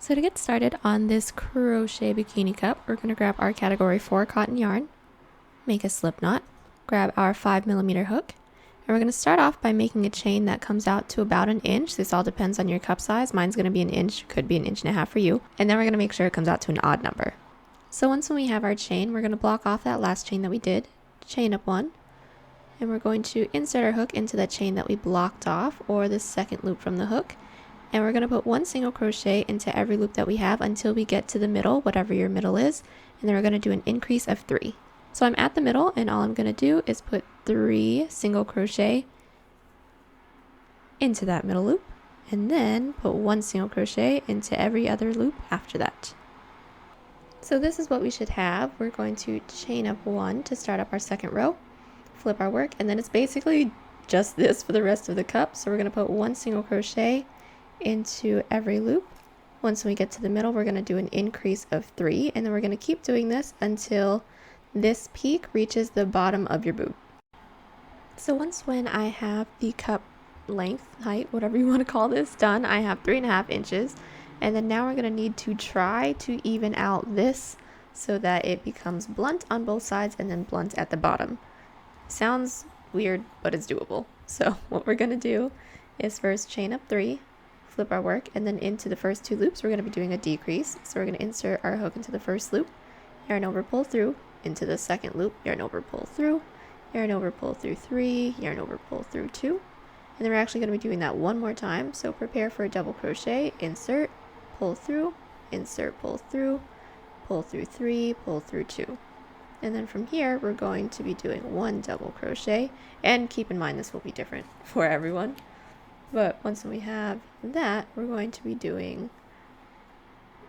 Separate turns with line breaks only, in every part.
So to get started on this crochet bikini cup, we're going to grab our category 4 cotton yarn, make a slip knot, grab our 5mm hook, and we're going to start off by making a chain that comes out to about an inch. This all depends on your cup size. Mine's going to be an inch, could be an inch and a half for you. And then we're going to make sure it comes out to an odd number. So once we have our chain, we're going to block off that last chain that we did, chain up one, and we're going to insert our hook into that chain that we blocked off, or the second loop from the hook. And we're going to put one single crochet into every loop that we have until we get to the middle, whatever your middle is, and then we're going to do an increase of 3. So I'm at the middle, and all I'm going to do is put 3 single crochet into that middle loop, and then put 1 single crochet into every other loop after that. So this is what we should have. We're going to chain up 1 to start up our second row, flip our work, and then it's basically just this for the rest of the cup. So we're going to put 1 single crochet into every loop. Once we get to the middle, we're going to do an increase of 3, and then we're going to keep doing this until this peak reaches the bottom of your boob. So once when I have the cup length, height, whatever you want to call this, done, I have 3.5 inches, and then now we're going to need to try to even out this so that it becomes blunt on both sides and then blunt at the bottom. Sounds weird, but it's doable. So what we're going to do is first chain up 3, flip our work, and then into the first 2 loops we're going to be doing a decrease. So we're going to insert our hook into the first loop, yarn over, pull through, into the second loop, yarn over, pull through, yarn over, pull through 3, yarn over, pull through 2, and then we're actually going to be doing that one more time. So prepare for a double crochet, insert, pull through, insert, pull through 3, pull through 2, and then from here we're going to be doing 1 double crochet, and keep in mind this will be different for everyone. But once we have that, we're going to be doing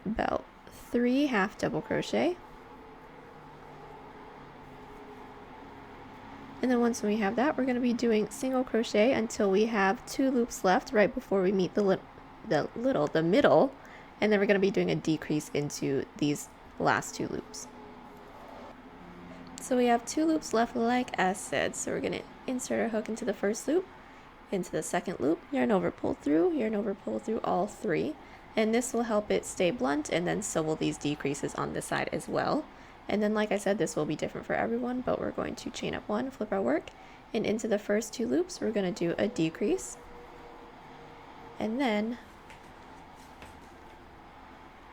about 3 half double crochet. And then once we have that, we're going to be doing single crochet until we have 2 loops left right before we meet the middle. And then we're going to be doing a decrease into these last 2 loops. So we have 2 loops left like I said. So we're going to insert our hook into the first loop, into the second loop, yarn over, pull through all 3, and this will help it stay blunt, and then so will these decreases on this side as well. And then like I said, this will be different for everyone, but we're going to chain up 1, flip our work, and into the first 2 loops we're going to do a decrease, and then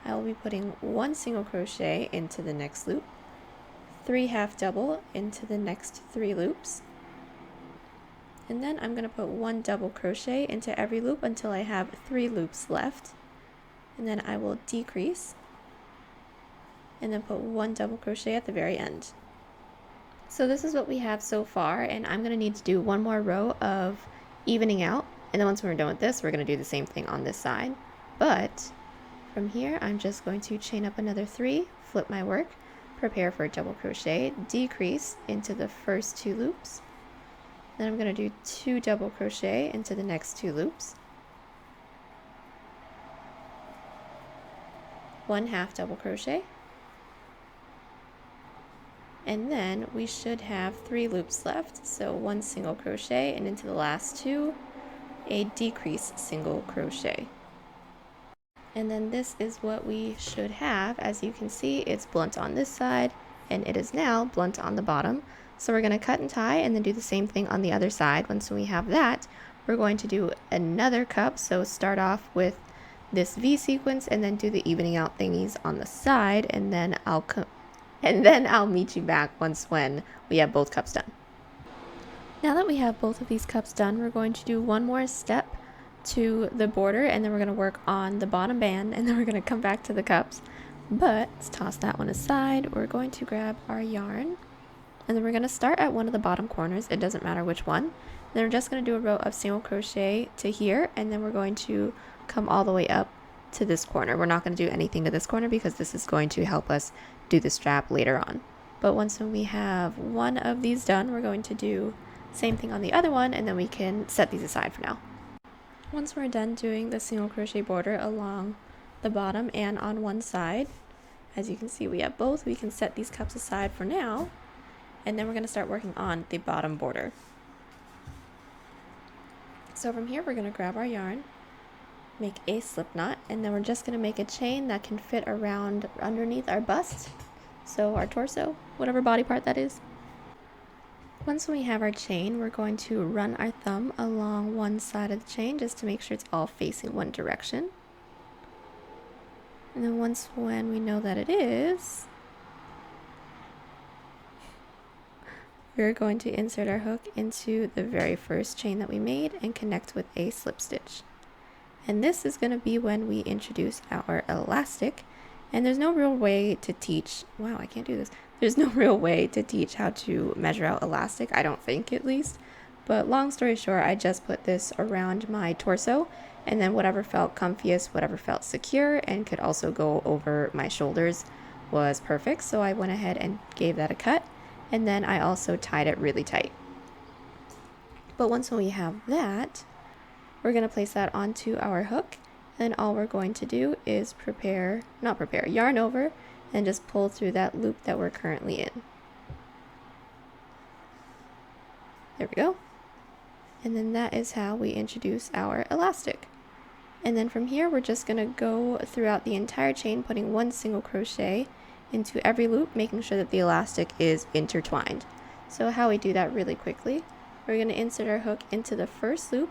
I will be putting 1 single crochet into the next loop, 3 half double into the next 3 loops, and then I'm going to put 1 double crochet into every loop until I have 3 loops left, and then I will decrease and then put 1 double crochet at the very end. So this is what we have so far, and I'm going to need to do 1 more row of evening out, and then once we're done with this, we're going to do the same thing on this side. But from here I'm just going to chain up another 3, flip my work, prepare for a double crochet, decrease into the first 2 loops, then I'm going to do 2 double crochet into the next 2 loops, 1 half double crochet, and then we should have 3 loops left. So 1 single crochet, and into the last 2 a decrease single crochet. And then this is what we should have. As you can see, it's blunt on this side and it is now blunt on the bottom. So we're going to cut and tie and then do the same thing on the other side. Once we have that, we're going to do another cup. So start off with this V sequence and then do the evening out thingies on the side, and then I'll meet you back once when we have both cups done. Now that we have both of these cups done, we're going to do 1 more step to the border, and then we're going to work on the bottom band, and then we're going to come back to the cups. But let's toss that one aside. We're going to grab our yarn, and then we're going to start at one of the bottom corners. It doesn't matter which one. Then we're just going to do a row of single crochet to here, and then we're going to come all the way up to this corner. We're not going to do anything to this corner because this is going to help us do the strap later on. But once we have one of these done, we're going to do same thing on the other one, and then we can set these aside for now. Once we're done doing the single crochet border along the bottom and on one side, as you can see we have both, we can set these cups aside for now, and then we're going to start working on the bottom border. So from here we're going to grab our yarn, make a slip knot, And then we're just going to make a chain that can fit around underneath our bust, so our torso, whatever body part that is. Once we have our chain, we're going to run our thumb along one side of the chain just to make sure it's all facing one direction. And then when we know that it is, we're going to insert our hook into the very first chain that we made and connect with a slip stitch. And this is going to be when we introduce our elastic. And there's no real way to teach, wow, I can't do this. There's no real way to teach how to measure out elastic, I don't think at least. But long story short, I just put this around my torso, and then whatever felt comfiest, whatever felt secure, and could also go over my shoulders was perfect. So I went ahead and gave that a cut, and then I also tied it really tight. But once we have that, we're going to place that onto our hook. Then all we're going to do is yarn over and just pull through that loop that we're currently in. There we go. And then that is how we introduce our elastic. And then from here, we're just going to go throughout the entire chain, putting one single crochet into every loop, making sure that the elastic is intertwined. So how we do that really quickly, we're going to insert our hook into the first loop,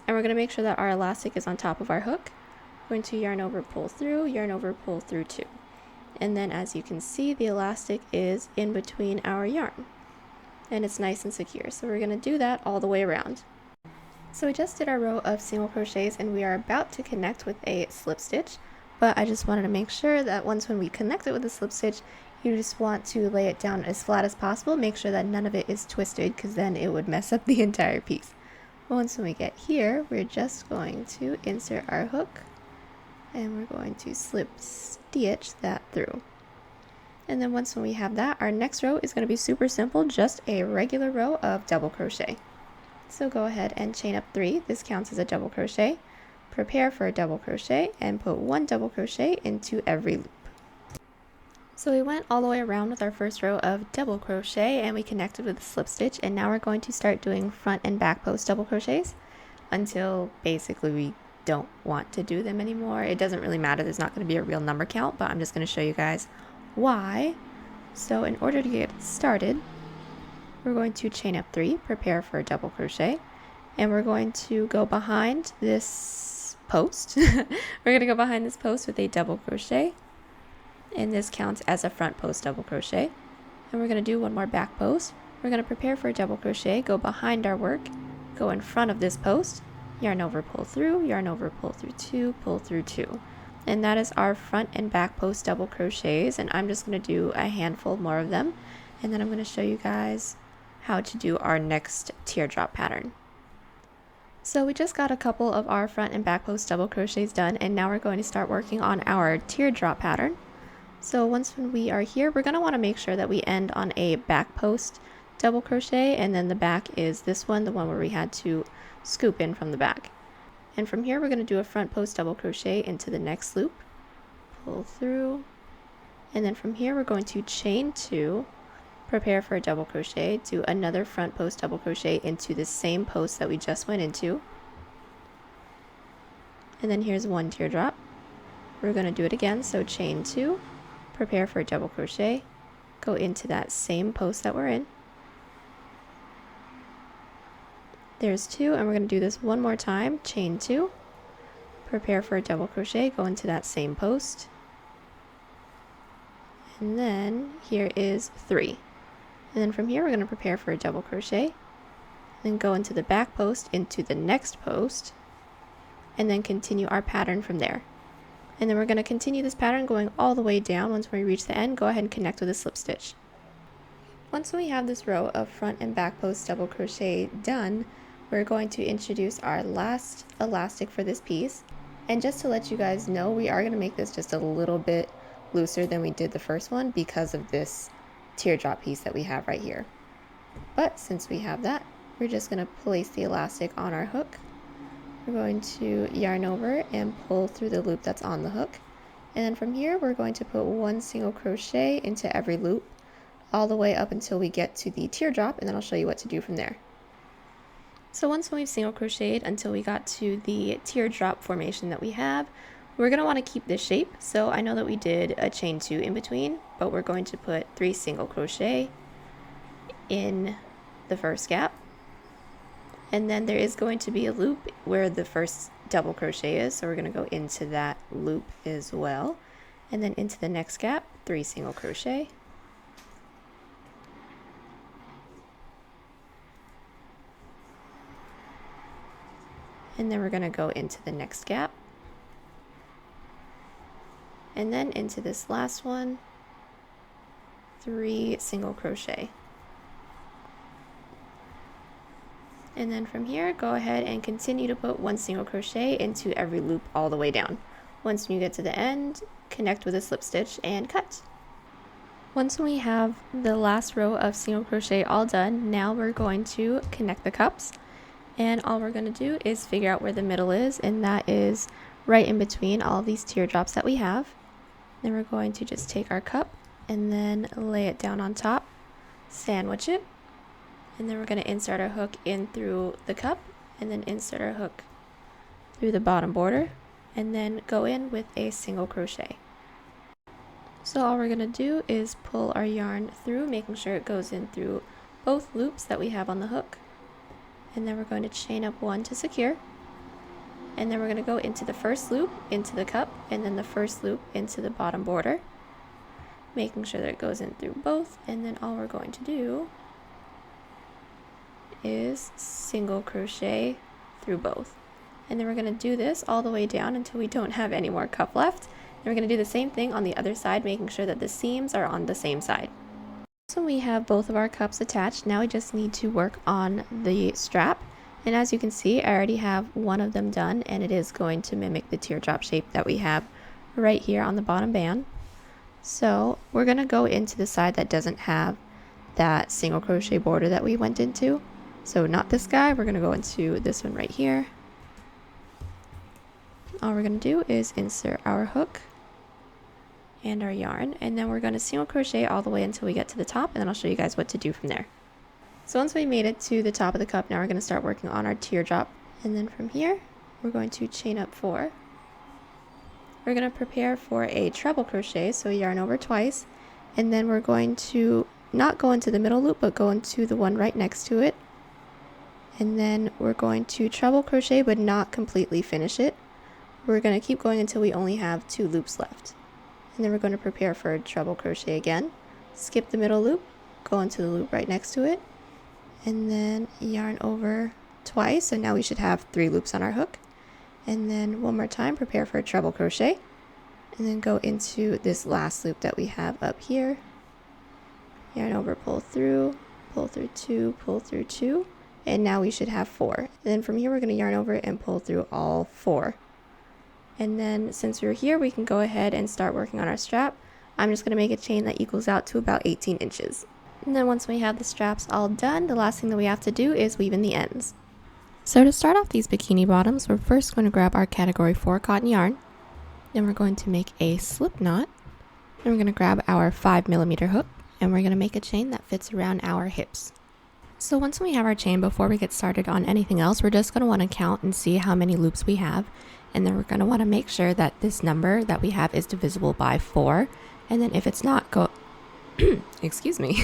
and we're going to make sure that our elastic is on top of our hook. We're going to yarn over, pull through 2. And then as you can see, the elastic is in between our yarn. And it's nice and secure. So we're going to do that all the way around. So we just did our row of single crochets and we are about to connect with a slip stitch. But I just wanted to make sure that when we connect it with a slip stitch, you just want to lay it down as flat as possible. Make sure that none of it is twisted, because then it would mess up the entire piece. Once we get here, we're just going to insert our hook and we're going to slip stitch that through. And then once we have that, our next row is going to be super simple, just a regular row of double crochet. So go ahead and chain up 3. This counts as a double crochet. Prepare for a double crochet and put 1 double crochet into every loop. So we went all the way around with our first row of double crochet and we connected with a slip stitch, and now we're going to start doing front and back post double crochets until basically we don't want to do them anymore. It doesn't really matter, there's not going to be a real number count, but I'm just going to show you guys why. So in order to get started, we're going to chain up 3, prepare for a double crochet, and we're going to go behind this post. We're going to go behind this post with a double crochet. And this counts as a front post double crochet. And we're going to do one more back post. We're going to prepare for a double crochet, go behind our work, go in front of this post, yarn over, pull through 2, pull through 2. And that is our front and back post double crochets, and I'm just going to do a handful more of them, and then I'm going to show you guys how to do our next teardrop pattern. So we just got a couple of our front and back post double crochets done, and now we're going to start working on our teardrop pattern. So once we are here, we're going to want to make sure that we end on a back post double crochet, and then the back is this one, the one where we had to scoop in from the back. And from here we're going to do a front post double crochet into the next loop, pull through, and then from here we're going to chain 2, prepare for a double crochet, do another front post double crochet into the same post that we just went into, and then here's 1 teardrop. We're going to do it again, so chain 2, prepare for a double crochet, go into that same post that we're in. There's 2, and we're going to do this one more time, chain 2, prepare for a double crochet, go into that same post, and then here is 3. And then from here we're going to prepare for a double crochet, then go into the back post, into the next post, and then continue our pattern from there. And then we're going to continue this pattern going all the way down. Once we reach the end, go ahead and connect with a slip stitch. Once we have this row of front and back post double crochet done, we're going to introduce our last elastic for this piece. And just to let you guys know, we are going to make this just a little bit looser than we did the first one because of this teardrop piece that we have right here. But since we have that, we're just going to place the elastic on our hook. We're going to yarn over and pull through the loop that's on the hook. And then from here, we're going to put 1 single crochet into every loop all the way up until we get to the teardrop, and then I'll show you what to do from there. So once we've single crocheted until we got to the teardrop formation that we have, We're going to want to keep this shape, so I know that we did a chain 2 in between, but we're going to put 3 single crochet in the first gap, and then there is going to be a loop where the first double crochet is, so we're going to go into that loop as well, and then into the next gap 3 single crochet, and then we're going to go into the next gap, and then into this last one 3 single crochet. And then from here, go ahead and continue to put 1 single crochet into every loop all the way down. Once you get to the end, connect with a slip stitch and cut. Once we have the last row of single crochet all done, now we're going to connect the cups. And all we're going to do is figure out where the middle is, and that is right in between all these teardrops that we have. Then we're going to just take our cup and then lay it down on top, sandwich it. And then we're going to insert our hook in through the cup, and then insert our hook through the bottom border, and then go in with a single crochet. So all we're going to do is pull our yarn through, making sure it goes in through both loops that we have on the hook. And then we're going to chain up 1 to secure. And then we're going to go into the first loop, into the cup, and then the first loop into the bottom border, making sure that it goes in through both. And then all we're going to do is single crochet through both, and then we're going to do this all the way down until we don't have any more cup left. And we're going to do the same thing on the other side, making sure that the seams are on the same side. So we have both of our cups attached. Now we just need to work on the strap, and as you can see, I already have one of them done, and it is going to mimic the teardrop shape that we have right here on the bottom band. So we're going to go into the side that doesn't have that single crochet border that we went into. So not this guy, we're going to go into this one right here. All we're going to do is insert our hook and our yarn, and then we're going to single crochet all the way until we get to the top, and then I'll show you guys what to do from there. So once we made it to the top of the cup, now we're going to start working on our teardrop, and then from here we're going to chain up 4. We're going to prepare for a treble crochet, so yarn over twice, and then we're going to not go into the middle loop, but go into the one right next to it. And then we're going to treble crochet but not completely finish it. We're going to keep going until we only have 2 loops left. And then we're going to prepare for a treble crochet again, skip the middle loop, go into the loop right next to it, and then yarn over twice, and now we should have 3 loops on our hook. And then one more time, prepare for a treble crochet, and then go into this last loop that we have up here, yarn over, pull through 2, pull through 2, and now we should have 4. And then from here we're going to yarn over and pull through all 4. And then since we're here, we can go ahead and start working on our strap. I'm just going to make a chain that equals out to about 18 inches. And then once we have the straps all done, the last thing that we have to do is weave in the ends. So to start off these bikini bottoms, we're first going to grab our category 4 cotton yarn. Then we're going to make a slip knot. Then we're going to grab our 5mm hook, and we're going to make a chain that fits around our hips. So once we have our chain, before we get started on anything else, we're just going to want to count and see how many loops we have. And then we're going to want to make sure that this number that we have is divisible by 4. And then if it's not, go excuse me.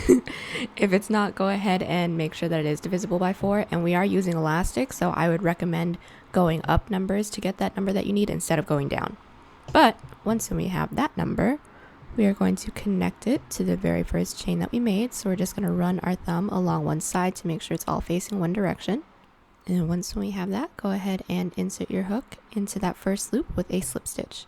If it's not, go ahead and make sure that it is divisible by 4. And we are using elastic, so I would recommend going up numbers to get that number that you need instead of going down. But once we have that number, we are going to connect it to the very first chain that we made. So we're just going to run our thumb along one side to make sure it's all facing one direction. And once we have that, go ahead and insert your hook into that first loop with a slip stitch.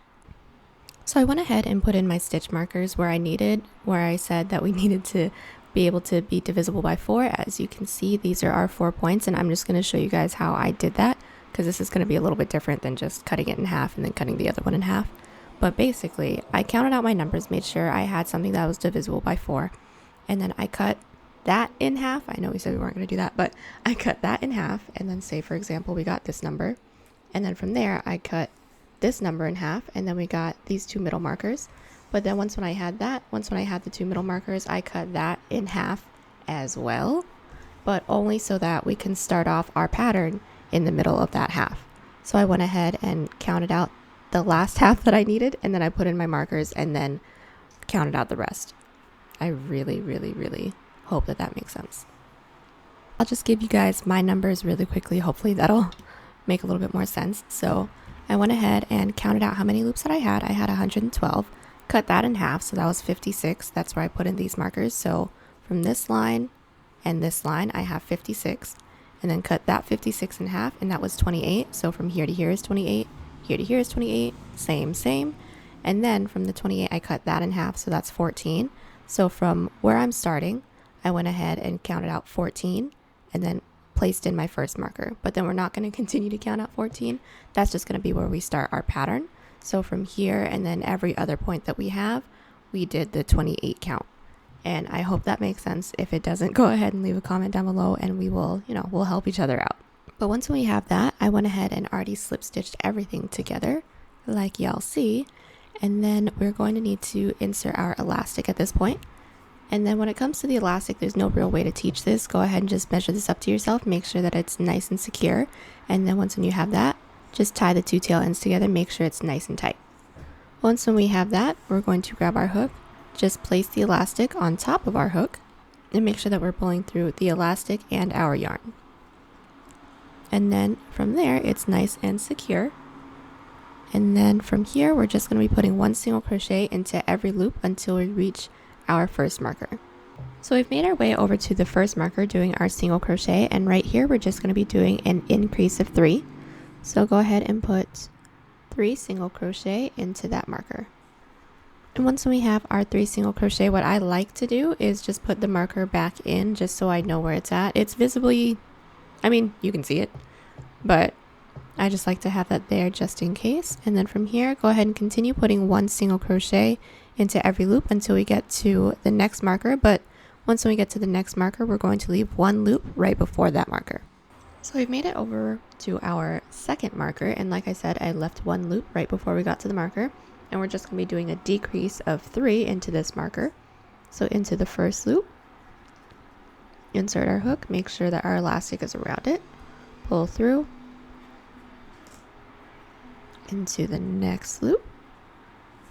So I went ahead and put in my stitch markers where I said that we needed to be able to be divisible by 4. As you can see, these are our 4 points, and I'm just going to show you guys how I did that, because this is going to be a little bit different than just cutting it in half and then cutting the other one in half. But basically, I counted out my numbers, made sure I had something that was divisible by 4, and then I cut that in half. I know we said we weren't going to do that, but I cut that in half, and then say, for example, we got this number, and then from there I cut this number in half, and then we got these 2 middle markers. But then once when I had the 2 middle markers, I cut that in half as well, but only so that we can start off our pattern in the middle of that half. So I went ahead and counted out the last half that I needed, and then I put in my markers and then counted out the rest. I really, really, really hope that that makes sense. I'll just give you guys my numbers really quickly. Hopefully that'll make a little bit more sense. So I went ahead and counted out how many loops that I had. I had 112. Cut that in half, so that was 56. That's where I put in these markers. So from this line and this line, I have 56. And then cut that 56 in half, and that was 28. So from here to here is 28. Here to here is 28. Same. And then from the 28, I cut that in half, so that's 14. So from where I'm starting, I went ahead and counted out 14 and then placed in my first marker. But then we're not going to continue to count out 14. That's just going to be where we start our pattern. So from here and then every other point that we have, we did the 28 count. And I hope that makes sense. If it doesn't, go ahead and leave a comment down below and we will, we'll help each other out. But once we have that, I went ahead and already slip stitched everything together like y'all see. And then we're going to need to insert our elastic at this point. And then when it comes to the elastic, there's no real way to teach this. Go ahead and just measure this up to yourself. Make sure that it's nice and secure. And then once when you have that, just tie the two tail ends together. Make sure it's nice and tight. Once when we have that, we're going to grab our hook. Just place the elastic on top of our hook. And make sure that we're pulling through the elastic and our yarn. And then from there, it's nice and secure. And then from here, we're just going to be putting one single crochet into every loop until we reach our first marker. So we've made our way over to the first marker doing our single crochet, and right here we're just going to be doing an increase of 3. So go ahead and put 3 single crochet into that marker. And once we have our 3 single crochet, what I like to do is just put the marker back in just so I know where it's at. It's visibly, you can see it, but I just like to have that there just in case. And then from here, go ahead and continue putting 1 single crochet into every loop until we get to the next marker. But once we get to the next marker, we're going to leave 1 loop right before that marker. So we've made it over to our second marker. And like I said, I left 1 loop right before we got to the marker. And we're just going to be doing a decrease of 3 into this marker. So into the first loop, insert our hook, make sure that our elastic is around it, pull through, into the next loop,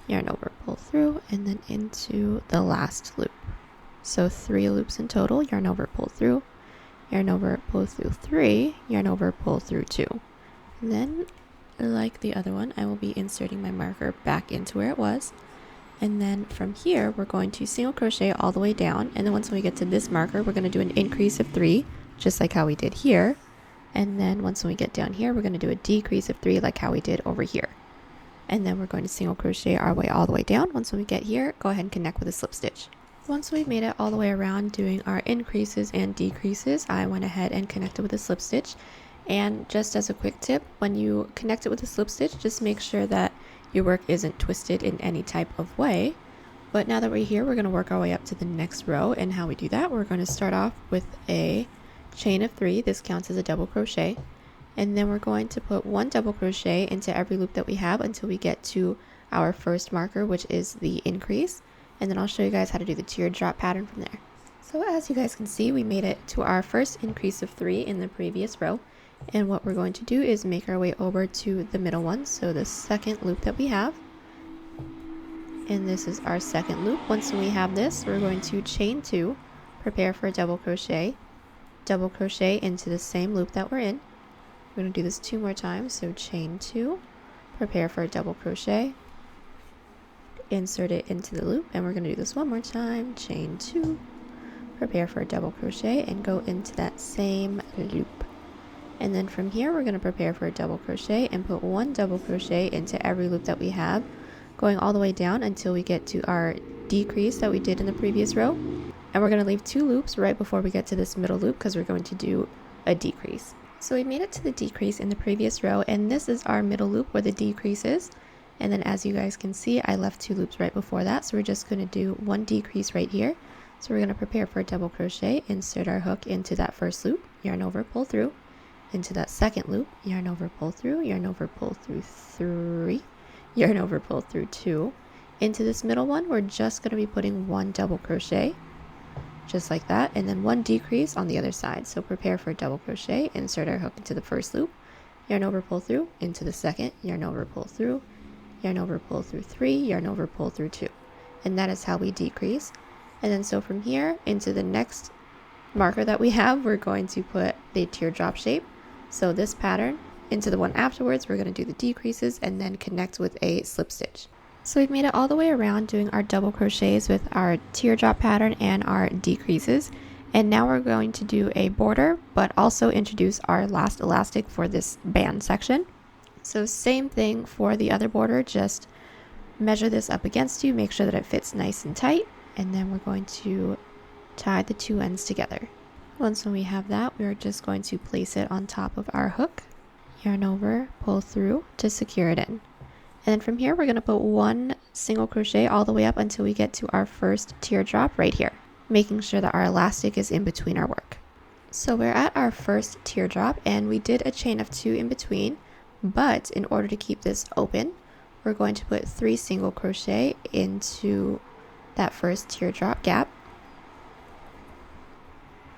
yarn over, pull through, and then into the last loop. So 3 loops in total, yarn over, pull through, yarn over, pull through 3, yarn over, pull through 2. And then, like the other one, I will be inserting my marker back into where it was. And then from here, we're going to single crochet all the way down. And then once we get to this marker, we're going to do an increase of 3, just like how we did here. And then once we get down here, we're going to do a decrease of 3 like how we did over here. And then we're going to single crochet our way all the way down. Once we get here, go ahead and connect with a slip stitch. Once we've made it all the way around doing our increases and decreases, I went ahead and connected with a slip stitch. And just as a quick tip, when you connect it with a slip stitch, just make sure that your work isn't twisted in any type of way. But now that we're here, we're going to work our way up to the next row. And how we do that, we're going to start off with a chain of 3. This counts as a double crochet. And then we're going to put 1 double crochet into every loop that we have until we get to our first marker, which is the increase. And then I'll show you guys how to do the teardrop pattern from there. So as you guys can see, we made it to our first increase of 3 in the previous row. And what we're going to do is make our way over to the middle one, so the second loop that we have. And this is our second loop. Once we have this, we're going to chain 2, prepare for a double crochet into the same loop that we're in. We're going to do this 2 more times, so chain 2, prepare for a double crochet, insert it into the loop, and we're going to do this 1 more time, chain 2, prepare for a double crochet, and go into that same loop. And then from here, we're going to prepare for a double crochet and put 1 double crochet into every loop that we have, going all the way down until we get to our decrease that we did in the previous row. And we're going to leave 2 loops right before we get to this middle loop because we're going to do a decrease. So we made it to the decrease in the previous row, and this is our middle loop where the decrease is. And then as you guys can see, I left 2 loops right before that, so we're just going to do 1 decrease right here. So we're going to prepare for a double crochet, insert our hook into that first loop, yarn over, pull through, into that second loop, yarn over, pull through, yarn over, pull through 3, yarn over, pull through 2. Into this middle one, we're just going to be putting 1 double crochet, just like that, and then 1 decrease on the other side. So prepare for a double crochet, insert our hook into the first loop, yarn over, pull through, into the second, yarn over, pull through, yarn over, pull through 3, yarn over, pull through 2. And that is how we decrease. And then so from here into the next marker that we have, we're going to put the teardrop shape. So this pattern into the one afterwards, we're going to do the decreases and then connect with a slip stitch. So we've made it all the way around doing our double crochets with our teardrop pattern and our decreases. And now we're going to do a border, but also introduce our last elastic for this band section. So same thing for the other border, just measure this up against you, make sure that it fits nice and tight, and then we're going to tie the two ends together. Once we have that, we're just going to place it on top of our hook, yarn over, pull through to secure it in. And then from here, we're going to put 1 single crochet all the way up until we get to our first teardrop right here, making sure that our elastic is in between our work. So we're at our first teardrop and we did a chain of 2 in between, but in order to keep this open, we're going to put 3 single crochet into that first teardrop gap.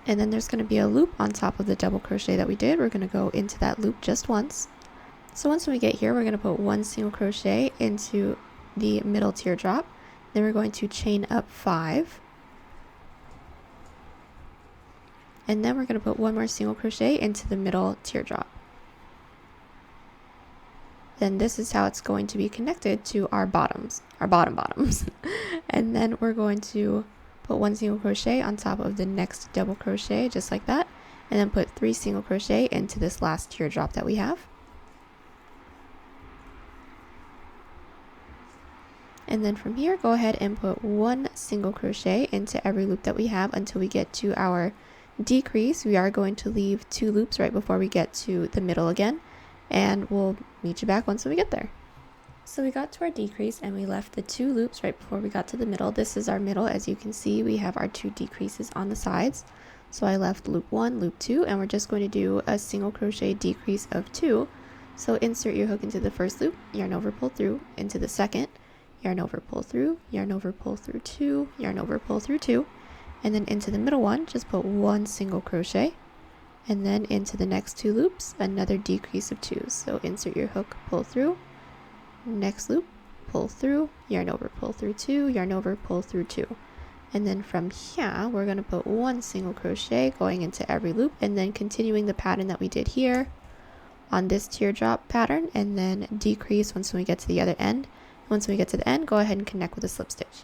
And then there's going to be a loop on top of the double crochet that we did. We're going to go into that loop just once. So once we get here, we're going to put 1 single crochet into the middle teardrop. Then we're going to chain up 5. And then we're going to put 1 more single crochet into the middle teardrop. Then this is how it's going to be connected to our bottoms, our bottoms. And then we're going to put 1 single crochet on top of the next double crochet, just like that. And then put 3 single crochet into this last teardrop that we have. And then from here, go ahead and put 1 single crochet into every loop that we have until we get to our decrease. We are going to leave 2 loops right before we get to the middle again, and we'll meet you back once we get there. So we got to our decrease and we left the 2 loops right before we got to the middle. This is our middle. As you can see, we have our 2 decreases on the sides. So I left loop 1, loop 2, and we're just going to do a single crochet decrease of 2. So insert your hook into the first loop, yarn over, pull through, into the second, yarn over, pull through, yarn over, pull through 2, yarn over, pull through 2, and then into the middle one, just put 1 single crochet, and then into the next 2 loops, another decrease of 2. So insert your hook, pull through, next loop, pull through, yarn over, pull through 2, yarn over, pull through 2. And then from here, we're going to put 1 single crochet going into every loop, and then continuing the pattern that we did here on this teardrop pattern, and then decrease once we get to the other end. Once we get to the end, go ahead and connect with a slip stitch.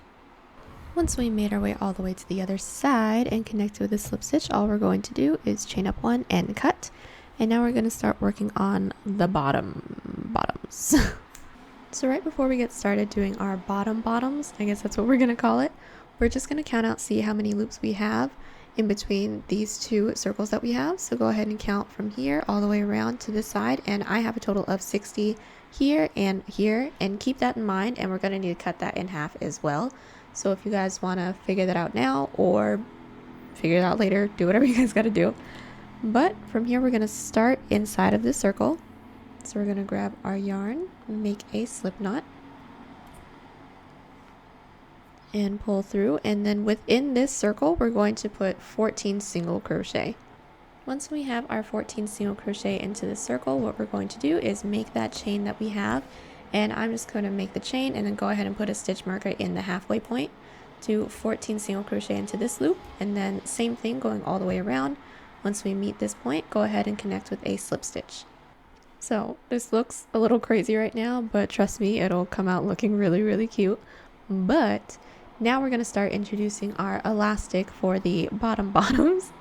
Once we made our way all the way to the other side and connected with a slip stitch, all we're going to do is chain up 1 and cut. And now we're going to start working on the bottoms. So right before we get started doing our bottoms, I guess that's what we're going to call it, we're just going to count out, see how many loops we have in between these 2 circles that we have. So go ahead and count from here all the way around to this side, and I have a total of 60 here, and keep that in mind, and we're going to need to cut that in half as well. So if you guys want to figure that out now or figure it out later, do whatever you guys got to do. But from here, we're going to start inside of this circle. So we're going to grab our yarn, make a slip knot, and pull through, and then within this circle we're going to put 14 single crochet. Once we have our 14 single crochet into the circle, what we're going to do is make that chain that we have, and I'm just going to make the chain and then go ahead and put a stitch marker in the halfway point. Do 14 single crochet into this loop, and then same thing going all the way around. Once we meet this point, go ahead and connect with a slip stitch. So this looks a little crazy right now, but trust me, it'll come out looking really, really cute. But now we're going to start introducing our elastic for the bottoms.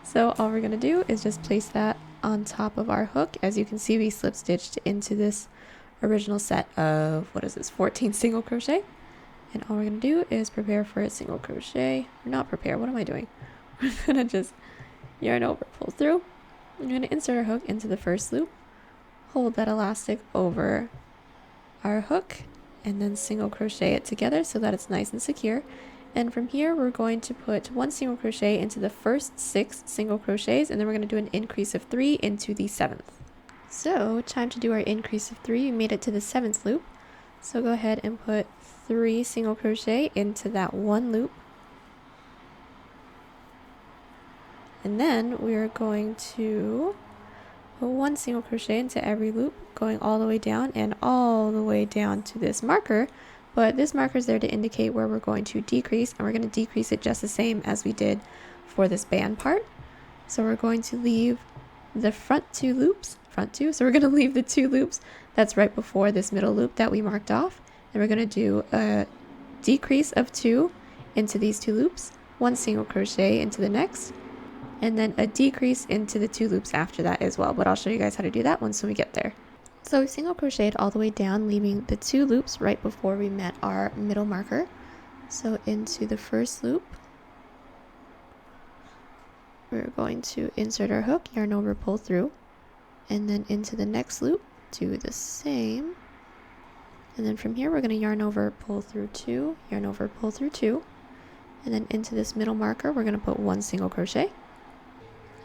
So all we're going to do is just place that on top of our hook. As you can see, we slip stitched into this original set of, 14 single crochet. And all we're going to do is prepare for a single crochet. Not prepare, what am I doing? We're going to just yarn over, pull through. We're going to insert our hook into the first loop, hold that elastic over our hook, and then single crochet it together so that it's nice and secure. And from here, we're going to put 1 single crochet into the first 6 single crochets, and then we're going to do an increase of 3 into the 7th. So time to do our increase of 3. We made it to the 7th loop. So go ahead and put 3 single crochet into that 1 loop. And then we're going to put 1 single crochet into every loop, going all the way down and all the way down to this marker. But this marker is there to indicate where we're going to decrease, and we're going to decrease it just the same as we did for this band part. So we're going to leave the front 2 loops, so we're going to leave the 2 loops that's right before this middle loop that we marked off, and we're going to do a decrease of 2 into these 2 loops, 1 single crochet into the next, and then a decrease into the 2 loops after that as well, but I'll show you guys how to do that once we get there. So we single crocheted all the way down, leaving the 2 loops right before we met our middle marker. So into the first loop, we're going to insert our hook, yarn over, pull through, and then into the next loop, do the same. And then from here, we're going to yarn over, pull through 2, yarn over, pull through 2, and then into this middle marker, we're going to put 1 single crochet,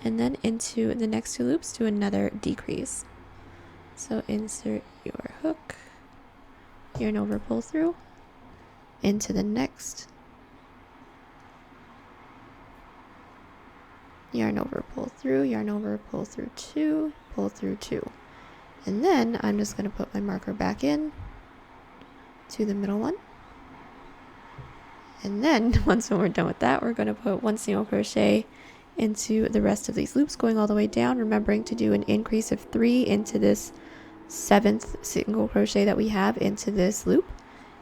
and then into the next 2 loops, do another decrease. So insert your hook, yarn over, pull through, into the next, yarn over, pull through, yarn over, pull through 2, pull through 2. And then I'm just going to put my marker back in to the middle one. And then once we're done with that, we're going to put 1 single crochet into the rest of these loops, going all the way down, remembering to do an increase of 3 into this 7th single crochet that we have into this loop,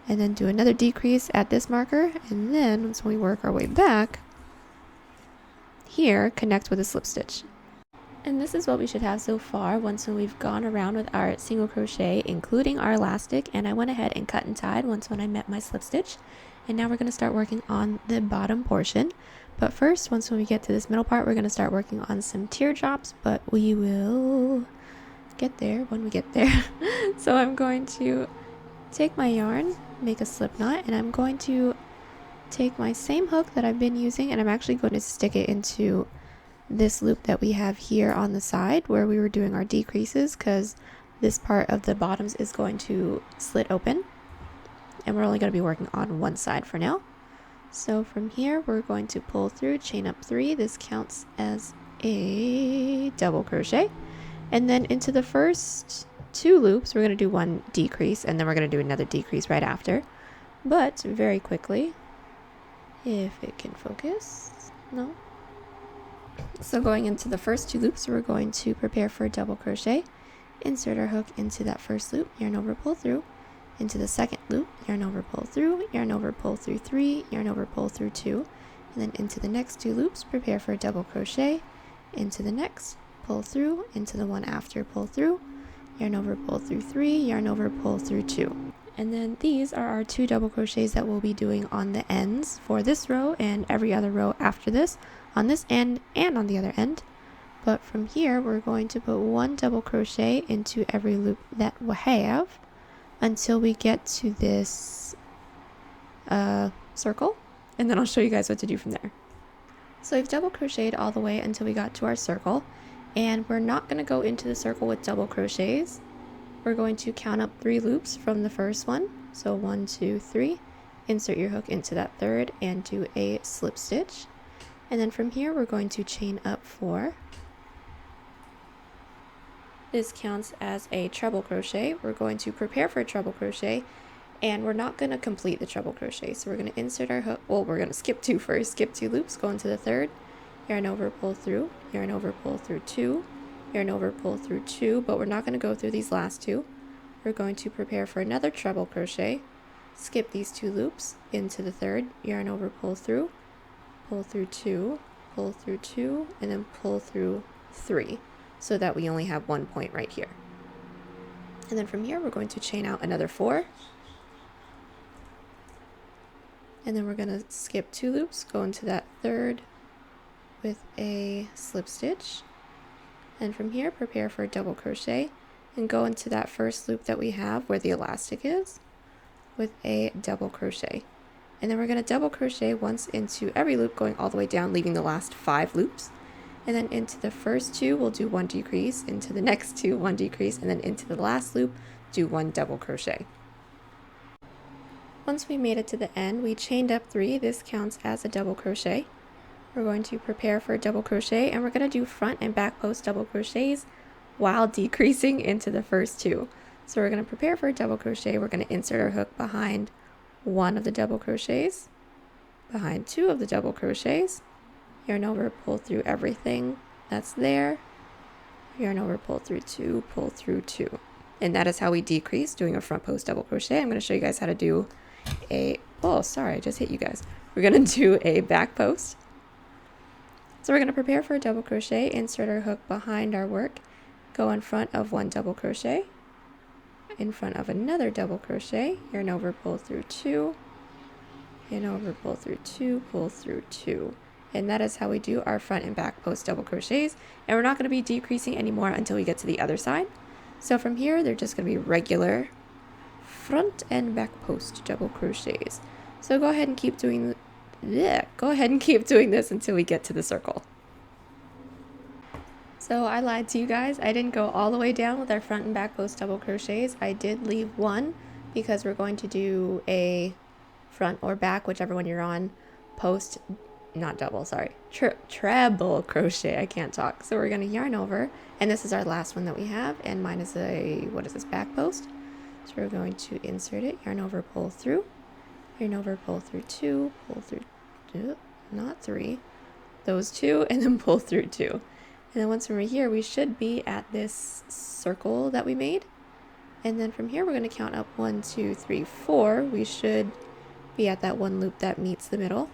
and then do another decrease at this marker, and then once we work our way back here, connect with a slip stitch. And this is what we should have so far once we've gone around with our single crochet, including our elastic, and I went ahead and cut and tied once when I met my slip stitch. And now we're going to start working on the bottom portion. But first, once when we get to this middle part, we're going to start working on some teardrops, but we will get there when we get there. So I'm going to take my yarn, make a slip knot, and I'm going to take my same hook that I've been using, and I'm actually going to stick it into this loop that we have here on the side where we were doing our decreases, because this part of the bottoms is going to slit open, and we're only going to be working on one side for now. So from here, we're going to pull through, chain up 3. This counts as a double crochet. And then into the first 2 loops, we're going to do 1 decrease, and then we're going to do another decrease right after. But very quickly, if it can focus, no. So going into the first 2 loops, we're going to prepare for a double crochet, insert our hook into that first loop, yarn over, pull through, into the second loop, yarn over, pull through, yarn over, pull through 3, yarn over, pull through 2, and then into the next 2 loops, prepare for a double crochet, into the next, pull through, into the one after, pull through, yarn over, pull through 3, yarn over, pull through 2. And then these are our 2 double crochets that we'll be doing on the ends for this row and every other row after this, on this end and on the other end. But from here, we're going to put 1 double crochet into every loop that we have until we get to this circle, and then I'll show you guys what to do from there. So we've double crocheted all the way until we got to our circle, and we're not going to go into the circle with double crochets. We're going to count up 3 loops from the first one. So 1, 2, 3, insert your hook into that third and do a slip stitch. And then from here, we're going to chain up 4. This counts as a treble crochet. We're going to prepare for a treble crochet, and we're not going to complete the treble crochet. So we're going to insert our hook. Well, we're going to skip 2 first. Skip 2 loops, go into the third, yarn over, pull through, yarn over, pull through 2, yarn over, pull through 2, but we're not going to go through these last 2. We're going to prepare for another treble crochet, skip these 2 loops, into the third, yarn over, pull through 2, pull through 2, and then pull through 3, so that we only have 1 point right here. And then from here, we're going to chain out another 4, and then we're going to skip 2 loops, go into that third with a slip stitch, and from here, prepare for a double crochet, and go into that first loop that we have where the elastic is with a double crochet. And then we're going to double crochet once into every loop, going all the way down, leaving the last 5 loops. And then into the first 2, we'll do 1 decrease, into the next 2, 1 decrease, and then into the last loop, do 1 double crochet. Once we made it to the end, we chained up 3. This counts as a double crochet. We're going to prepare for a double crochet, and we're going to do front and back post double crochets while decreasing into the first two. So we're going to prepare for a double crochet. We're going to insert our hook behind one of the double crochets, behind two of the double crochets, yarn over, pull through everything that's there, yarn over, pull through two, pull through two. And that is how we decrease, doing a front post double crochet. I'm going to show you guys how to do a, oh sorry, I just hit you guys. We're going to do a back post. So we're going to prepare for a double crochet, insert our hook behind our work, go in front of one double crochet, in front of another double crochet, yarn over, pull through two, yarn over, pull through two, pull through two. And that is how we do our front and back post double crochets. And we're not going to be decreasing anymore until we get to the other side. So from here, they're just going to be regular front and back post double crochets. So go ahead and keep doing this until we get to the circle. So I lied to you guys. I didn't go all the way down with our front and back post double crochets. I did leave one because we're going to do a front or back, whichever one you're on, post, not double, sorry, treble crochet. I can't talk. So we're going to yarn over, and this is our last one that we have, and mine is a, what is this, back post? So we're going to insert it, yarn over, pull through, yarn over, pull through two, pull through, not three, those two, and then pull through two. And then once we're here, we should be at this circle that we made. And then from here, we're going to count up 1, 2, 3, 4. We should be at that one loop that meets the middle.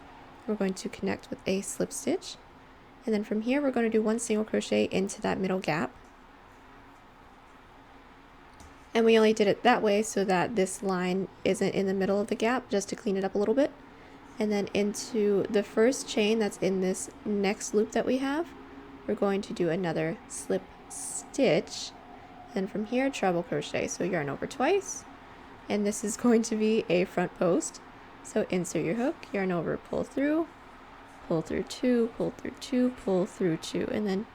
We're going to connect with a slip stitch. And then from here, we're going to do one single crochet into that middle gap. And we only did it that way so that this line isn't in the middle of the gap, just to clean it up a little bit. And then into the first chain that's in this next loop that we have, we're going to do another slip stitch, and from here treble crochet. So yarn over twice, and this is going to be a front post. So insert your hook, yarn over, pull through two, pull through two, pull through two, and then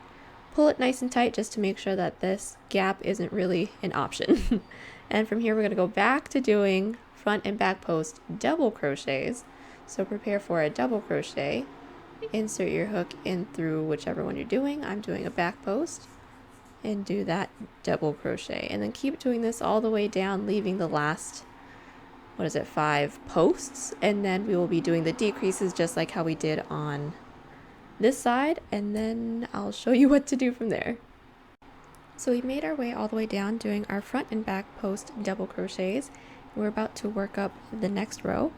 pull it nice and tight just to make sure that this gap isn't really an option. And from here we're going to go back to doing front and back post double crochets. So prepare for a double crochet, insert your hook in through whichever one you're doing. I'm doing a back post, and do that double crochet, and then keep doing this all the way down, leaving the last, 5 posts, and then we will be doing the decreases just like how we did on this side, and then I'll show you what to do from there. So we made our way all the way down doing our front and back post double crochets. We're about to work up the next row.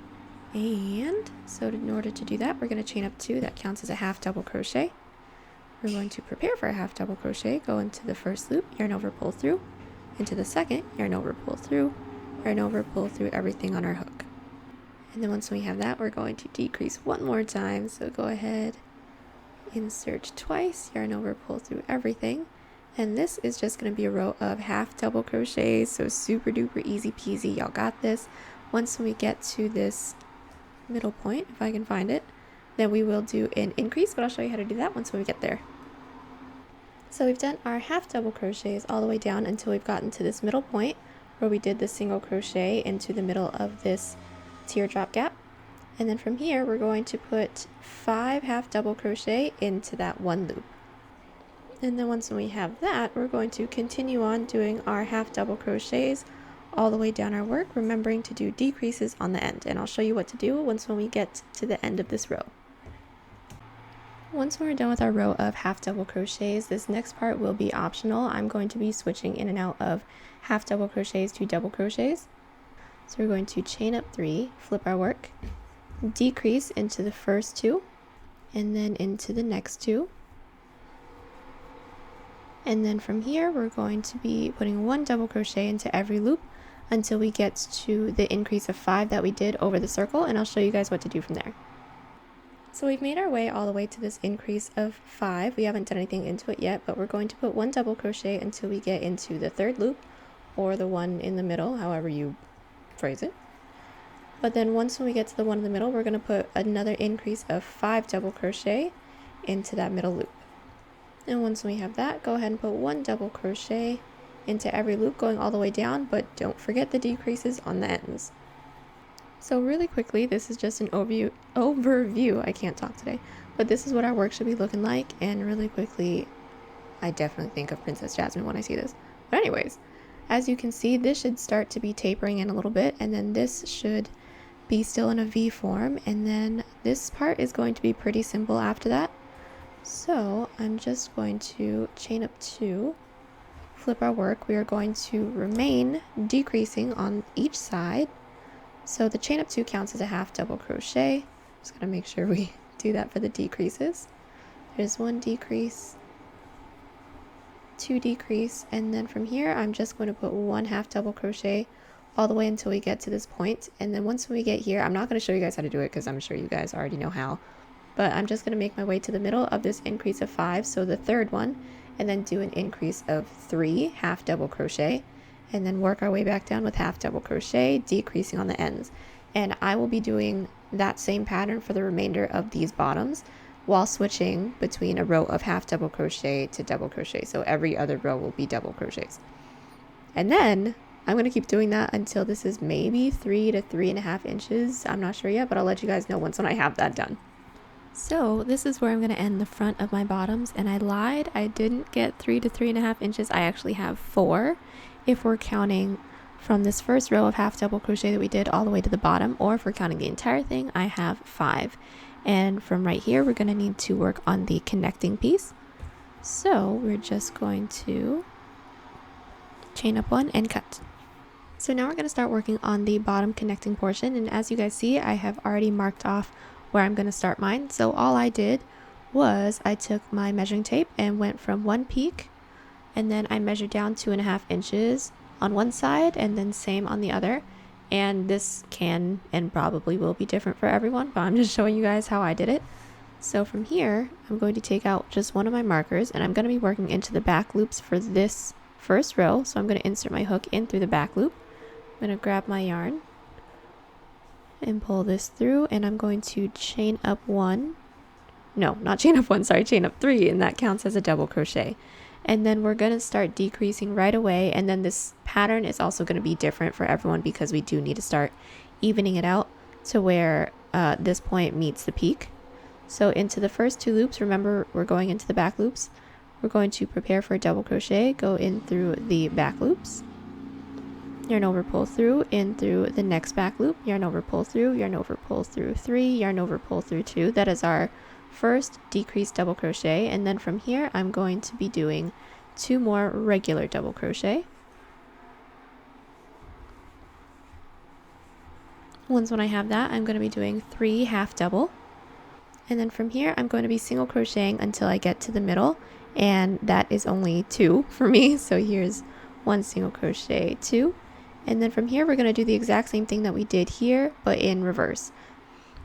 And so in order to do that, we're going to chain up 2. That counts as a half double crochet. We're going to prepare for a half double crochet, go into the first loop, yarn over, pull through, into the second, yarn over, pull through, yarn over, pull through everything on our hook. And then once we have that, we're going to decrease one more time. So go ahead, insert twice, yarn over, pull through everything. And this is just going to be a row of half double crochets, so super duper easy peasy. Y'all got this. Once we get to this middle point, if I can find it, then we will do an increase, but I'll show you how to do that once we get there. So we've done our half double crochets all the way down until we've gotten to this middle point where we did the single crochet into the middle of this teardrop gap. And then from here we're going to put 5 half double crochet into that one loop. And then once we have that, we're going to continue on doing our half double crochets all the way down our work, remembering to do decreases on the end, and I'll show you what to do when we get to the end of this row. Once we're done with our row of half double crochets, this next part will be optional. I'm going to be switching in and out of half double crochets to double crochets. So we're going to chain up 3, flip our work, decrease into the first 2, and then into the next 2. And then from here we're going to be putting 1 double crochet into every loop until we get to the increase of 5 that we did over the circle, and I'll show you guys what to do from there. So we've made our way all the way to this increase of 5. We haven't done anything into it yet, but we're going to put 1 double crochet until we get into the third loop, or the one in the middle, however you phrase it. But then once we get to the one in the middle, we're going to put another increase of 5 double crochet into that middle loop. And once we have that, go ahead and put 1 double crochet into every loop going all the way down, but don't forget the decreases on the ends. So really quickly, this is just an overview, I can't talk today, but this is what our work should be looking like. And really quickly, I definitely think of Princess Jasmine when I see this. But anyways, as you can see, this should start to be tapering in a little bit, and then this should be still in a V form, and then this part is going to be pretty simple after that. So I'm just going to chain up 2, flip our work. We are going to remain decreasing on each side. So the chain up 2 counts as a half double crochet. Just gotta make sure we do that for the decreases. There's 1 decrease, 2 decrease, and then from here I'm just going to put 1 half double crochet all the way until we get to this point. And then once we get here, I'm not going to show you guys how to do it because I'm sure you guys already know how, but I'm just going to make my way to the middle of this increase of 5, so the third one, and then do an increase of 3 half double crochet, and then work our way back down with half double crochet, decreasing on the ends. And I will be doing that same pattern for the remainder of these bottoms while switching between a row of half double crochet to double crochet. So every other row will be double crochets. And then I'm going to keep doing that until this is maybe 3 to 3.5 inches. I'm not sure yet, but I'll let you guys know once when I have that done. So this is where I'm going to end the front of my bottoms, and I lied. I didn't get 3 to 3.5 inches. I actually have 4 if we're counting from this first row of half double crochet that we did all the way to the bottom, or if we're counting the entire thing, I have 5. And from right here, we're going to need to work on the connecting piece. So we're just going to chain up 1 and cut. So now we're going to start working on the bottom connecting portion, and as you guys see, I have already marked off where I'm going to start mine. So all I did was I took my measuring tape and went from one peak, and then I measured down 2.5 inches on one side, and then same on the other. And this can and probably will be different for everyone, but I'm just showing you guys how I did it. So from here, I'm going to take out just one of my markers, and I'm going to be working into the back loops for this first row. So I'm going to insert my hook in through the back loop. I'm going to grab my yarn and pull this through, and I'm going to chain up 1. No, not chain up 1, sorry, chain up 3, and that counts as a double crochet. And then we're going to start decreasing right away, and then this pattern is also going to be different for everyone because we do need to start evening it out to where this point meets the peak. So into the first 2 loops, remember we're going into the back loops, we're going to prepare for a double crochet, go in through the back loops, yarn over, pull through, in through the next back loop, yarn over, pull through, yarn over, pull through 3, yarn over, pull through 2. That is our first decreased double crochet, and then from here I'm going to be doing 2 more regular double crochet. Once when I have that, I'm going to be doing 3 half double, and then from here I'm going to be single crocheting until I get to the middle, and that is only 2 for me. So here's 1 single crochet, 2, and then from here we're going to do the exact same thing that we did here but in reverse.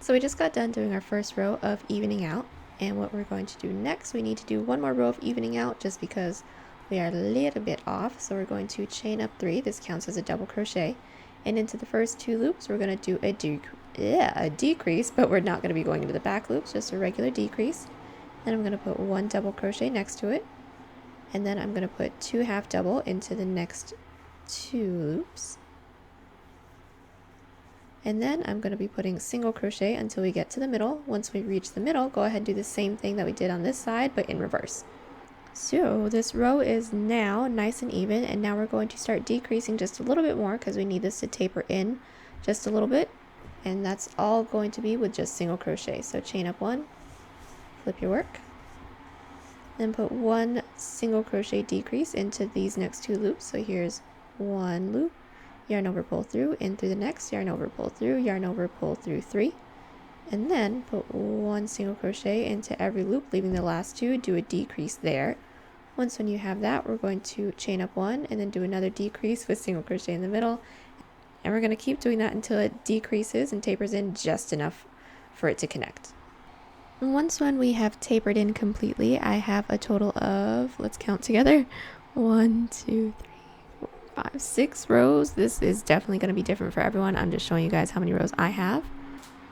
So we just got done doing our first row of evening out, and what we're going to do next, we need to do 1 more row of evening out just because we are a little bit off. So we're going to chain up 3, this counts as a double crochet, and into the first 2 loops we're going to do a decrease, but we're not going to be going into the back loops, just a regular decrease. Then I'm going to put 1 double crochet next to it, and then I'm going to put 2 half double into the next 2 loops. And then I'm going to be putting single crochet until we get to the middle. Once we reach the middle, go ahead and do the same thing that we did on this side, but in reverse. So this row is now nice and even, and now we're going to start decreasing just a little bit more because we need this to taper in just a little bit. And that's all going to be with just single crochet. So chain up 1, flip your work, then put 1 single crochet decrease into these next 2 loops. So here's 1 loop, yarn over, pull through, in through the next, yarn over, pull through, yarn over, pull through 3, and then put 1 single crochet into every loop, leaving the last 2, do a decrease there. Once when you have that, we're going to chain up 1 and then do another decrease with single crochet in the middle, and we're going to keep doing that until it decreases and tapers in just enough for it to connect. And once when we have tapered in completely, I have a total of, let's count together, 1, 2, 3, 5, 6 rows. This is definitely going to be different for everyone. I'm just showing you guys how many rows I have.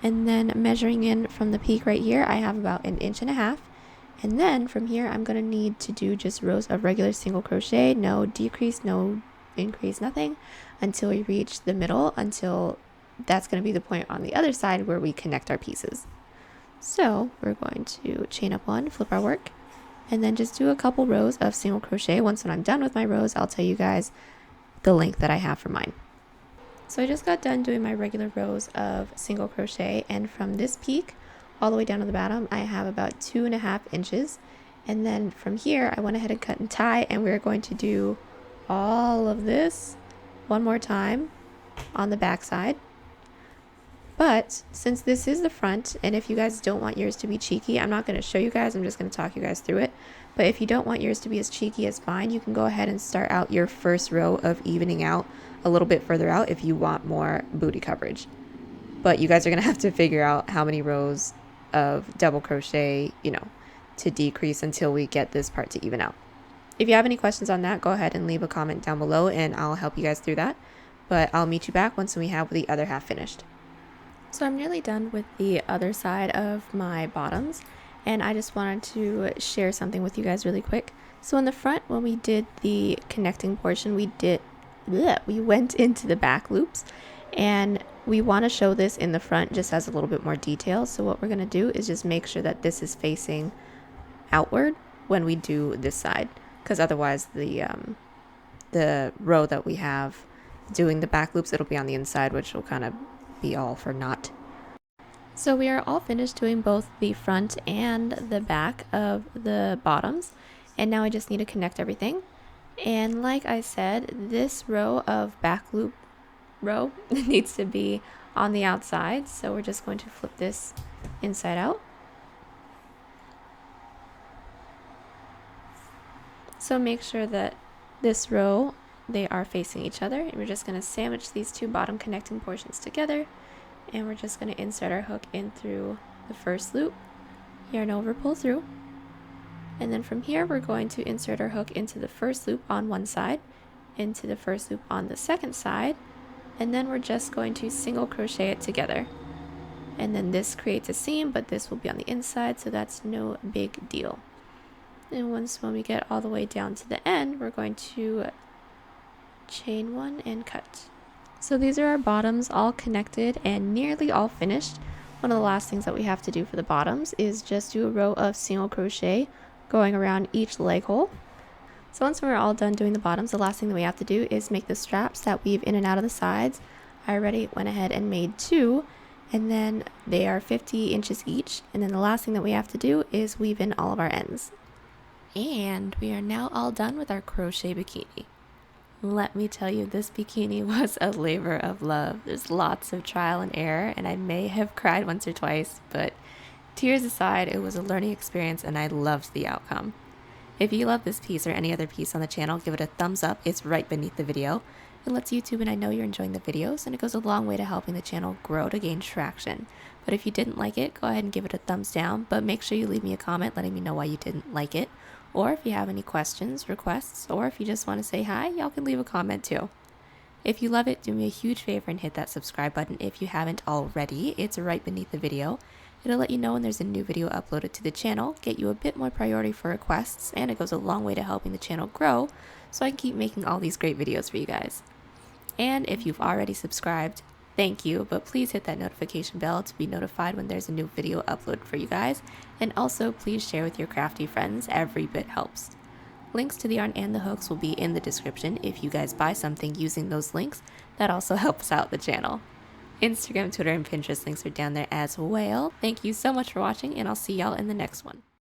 And then measuring in from the peak right here, I have about 1.5 inches. And then from here, I'm going to need to do just rows of regular single crochet, no decrease, no increase, nothing, until we reach the middle, until that's going to be the point on the other side where we connect our pieces. So we're going to chain up 1, flip our work, and then just do a couple rows of single crochet. Once when I'm done with my rows, I'll tell you guys the length that I have for mine. So I just got done doing my regular rows of single crochet, and from this peak all the way down to the bottom I have about 2.5 inches, and then from here I went ahead and cut and tie, and we're going to do all of this one more time on the back side. But since this is the front, and if you guys don't want yours to be cheeky, I'm not going to show you guys, I'm just going to talk you guys through it. But if you don't want yours to be as cheeky as mine, you can go ahead and start out your first row of evening out a little bit further out if you want more booty coverage. But you guys are going to have to figure out how many rows of double crochet, to decrease until we get this part to even out. If you have any questions on that, go ahead and leave a comment down below and I'll help you guys through that. But I'll meet you back once we have the other half finished. So I'm nearly done with the other side of my bottoms, and I just wanted to share something with you guys really quick. So in the front, when we did the connecting portion, we went into the back loops, and we want to show this in the front just as a little bit more detail. So what we're going to do is just make sure that this is facing outward when we do this side, because otherwise the row that we have doing the back loops, it'll be on the inside, which will kind of be all for naught. So we are all finished doing both the front and the back of the bottoms, and now I just need to connect everything. And like I said, this row of back loop row needs to be on the outside, so we're just going to flip this inside out. So make sure that this row, they are facing each other, and we're just going to sandwich these two bottom connecting portions together, and we're just going to insert our hook in through the first loop, yarn over, pull through, and then from here we're going to insert our hook into the first loop on one side, into the first loop on the second side, and then we're just going to single crochet it together. And then this creates a seam, but this will be on the inside, so that's no big deal. And when we get all the way down to the end, we're going to chain one and cut. So these are our bottoms all connected and nearly all finished. One of the last things that we have to do for the bottoms is just do a row of single crochet going around each leg hole. So once we're all done doing the bottoms, the last thing that we have to do is make the straps that weave in and out of the sides. I already went ahead and made 2, and then they are 50 inches each, and then the last thing that we have to do is weave in all of our ends. And we are now all done with our crochet bikini. Let me tell you, this bikini was a labor of love. There's lots of trial and error, and I may have cried once or twice, but tears aside, it was a learning experience and I loved the outcome. If you love this piece or any other piece on the channel, give it a thumbs up. It's right beneath the video. It lets YouTube and I know you're enjoying the videos, and it goes a long way to helping the channel grow to gain traction. But if you didn't like it, go ahead and give it a thumbs down, but make sure you leave me a comment letting me know why you didn't like it. Or if you have any questions, requests, or if you just want to say hi, y'all can leave a comment too. If you love it, do me a huge favor and hit that subscribe button if you haven't already. It's right beneath the video. It'll let you know when there's a new video uploaded to the channel, get you a bit more priority for requests, and it goes a long way to helping the channel grow so I can keep making all these great videos for you guys. And if you've already subscribed, thank you, but please hit that notification bell to be notified when there's a new video uploaded for you guys. And also please share with your crafty friends, every bit helps. Links to the yarn and the hooks will be in the description if you guys buy something using those links. That also helps out the channel. Instagram, Twitter, and Pinterest links are down there as well. Thank you so much for watching, and I'll see y'all in the next one.